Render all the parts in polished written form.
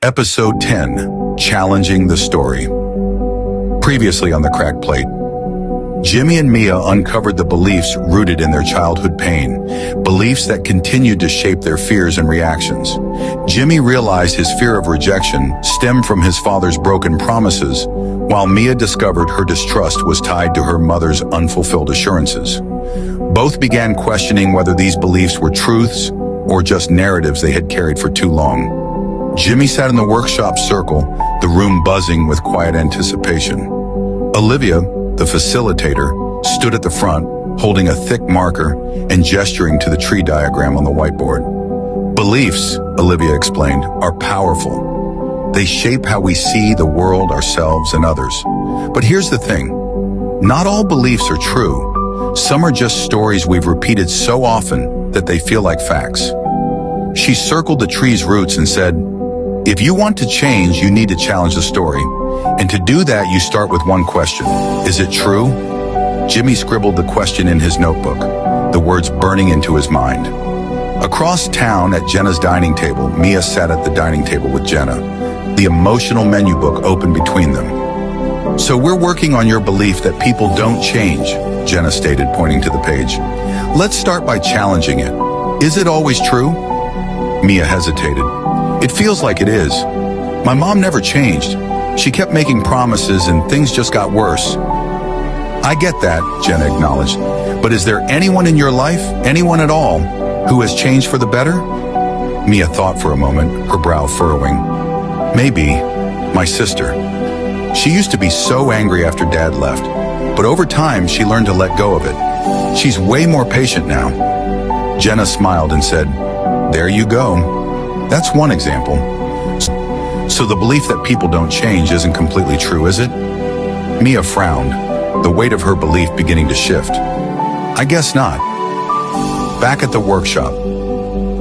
Episode 10, Challenging the Story. Previously on the Crack Plate, Jimmy and Mia uncovered the beliefs rooted in their childhood pain, beliefs that continued to shape their fears and reactions. Jimmy realized his fear of rejection stemmed from his father's broken promises, while Mia discovered her distrust was tied to her mother's unfulfilled assurances. Both began questioning whether these beliefs were truths or just narratives they had carried for too long. Jimmy sat in the workshop circle, the room buzzing with quiet anticipation. Olivia, the facilitator, stood at the front, holding a thick marker and gesturing to the tree diagram on the whiteboard. Beliefs, Olivia explained, are powerful. They shape how we see the world, ourselves, and others. But here's the thing. Not all beliefs are true. Some are just stories we've repeated so often that they feel like facts. She circled the tree's roots and said, "If you want to change, you need to challenge the story. And to do that, you start with one question. Is it true?" Jimmy scribbled the question in his notebook, the words burning into his mind. Across town at Jenna's dining table, Mia sat at the dining table with Jenna, the emotional menu book open between them. "So we're working on your belief that people don't change," Jenna stated, pointing to the page. "Let's start by challenging it. Is it always true?" Mia hesitated. "It feels like it is. My mom never changed. She kept making promises and things just got worse." "I get that," Jenna acknowledged. "But is there anyone in your life, anyone at all, who has changed for the better?" Mia thought for a moment, her brow furrowing. "Maybe my sister. She used to be so angry after Dad left, but over time she learned to let go of it. She's way more patient now." Jenna smiled and said, "There you go. That's one example. So the belief that people don't change isn't completely true, is it?" Mia frowned, the weight of her belief beginning to shift. "I guess not." Back at the workshop.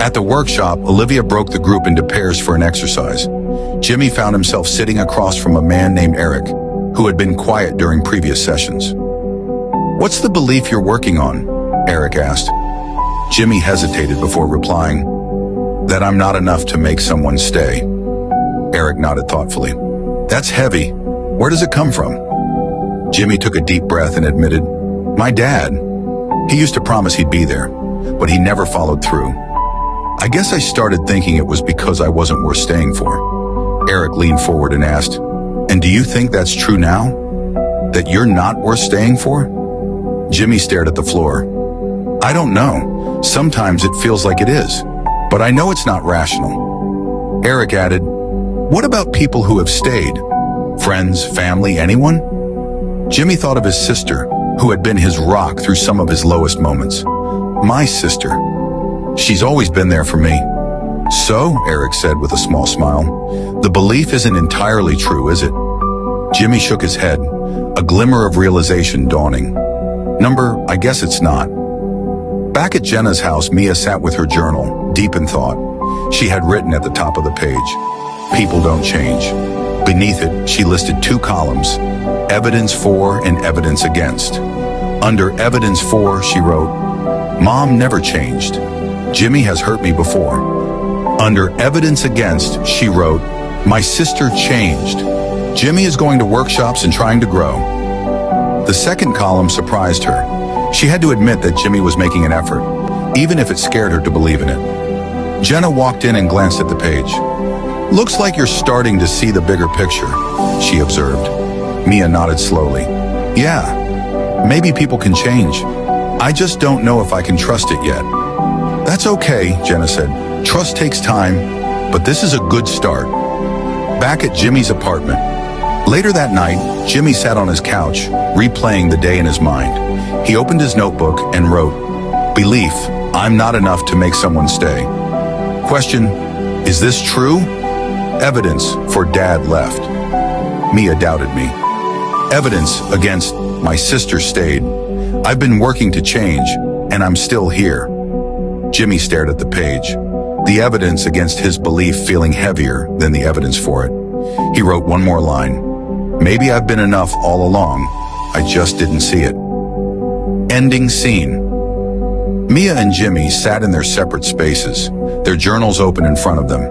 At the workshop, Olivia broke the group into pairs for an exercise. Jimmy found himself sitting across from a man named Eric, who had been quiet during previous sessions. "What's the belief you're working on?" Eric asked. Jimmy hesitated before replying, "That I'm not enough to make someone stay." Eric nodded thoughtfully. "That's heavy. Where does it come from?" Jimmy took a deep breath and admitted, "My dad. He used to promise he'd be there, but he never followed through. I guess I started thinking it was because I wasn't worth staying for." Eric leaned forward and asked, "And do you think that's true now? That you're not worth staying for?" Jimmy stared at the floor. "I don't know. Sometimes it feels like it is, but I know it's not rational." Eric added, "What about people who have stayed? Friends, family, anyone?" Jimmy thought of his sister, who had been his rock through some of his lowest moments. "My sister. She's always been there for me." "So," Eric said with a small smile, "the belief isn't entirely true, is it?" Jimmy shook his head, a glimmer of realization dawning. I guess it's not." Back at Jenna's house, Mia sat with her journal, deep in thought. She had written at the top of the page, "People don't change." Beneath it, she listed two columns, evidence for and evidence against. Under evidence for, she wrote, "Mom never changed. Jimmy has hurt me before." Under evidence against, she wrote, "My sister changed. Jimmy is going to workshops and trying to grow." The second column surprised her. She had to admit that Jimmy was making an effort, even if it scared her to believe in it. Jenna walked in and glanced at the page. "Looks like you're starting to see the bigger picture," she observed. Mia nodded slowly. "Yeah, maybe people can change. I just don't know if I can trust it yet." "That's okay," Jenna said. "Trust takes time, but this is a good start." Back at Jimmy's apartment. Later that night, Jimmy sat on his couch, replaying the day in his mind. He opened his notebook and wrote, "Belief, I'm not enough to make someone stay." Question, is this true? Evidence for Dad left. Mia doubted me. Evidence against my sister stayed. I've been working to change, and I'm still here. Jimmy stared at the page, the evidence against his belief feeling heavier than the evidence for it. He wrote one more line. "Maybe I've been enough all along. I just didn't see it." Ending scene. Mia and Jimmy sat in their separate spaces, their journals open in front of them.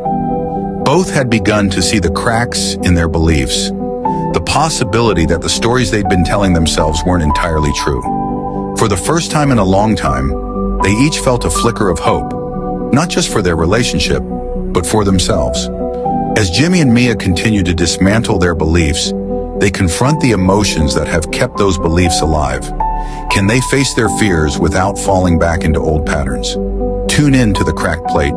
Both had begun to see the cracks in their beliefs, the possibility that the stories they'd been telling themselves weren't entirely true. For the first time in a long time, they each felt a flicker of hope, not just for their relationship, but for themselves. As Jimmy and Mia continue to dismantle their beliefs, they confront the emotions that have kept those beliefs alive. Can they face their fears without falling back into old patterns? Tune in to The Cracked Plate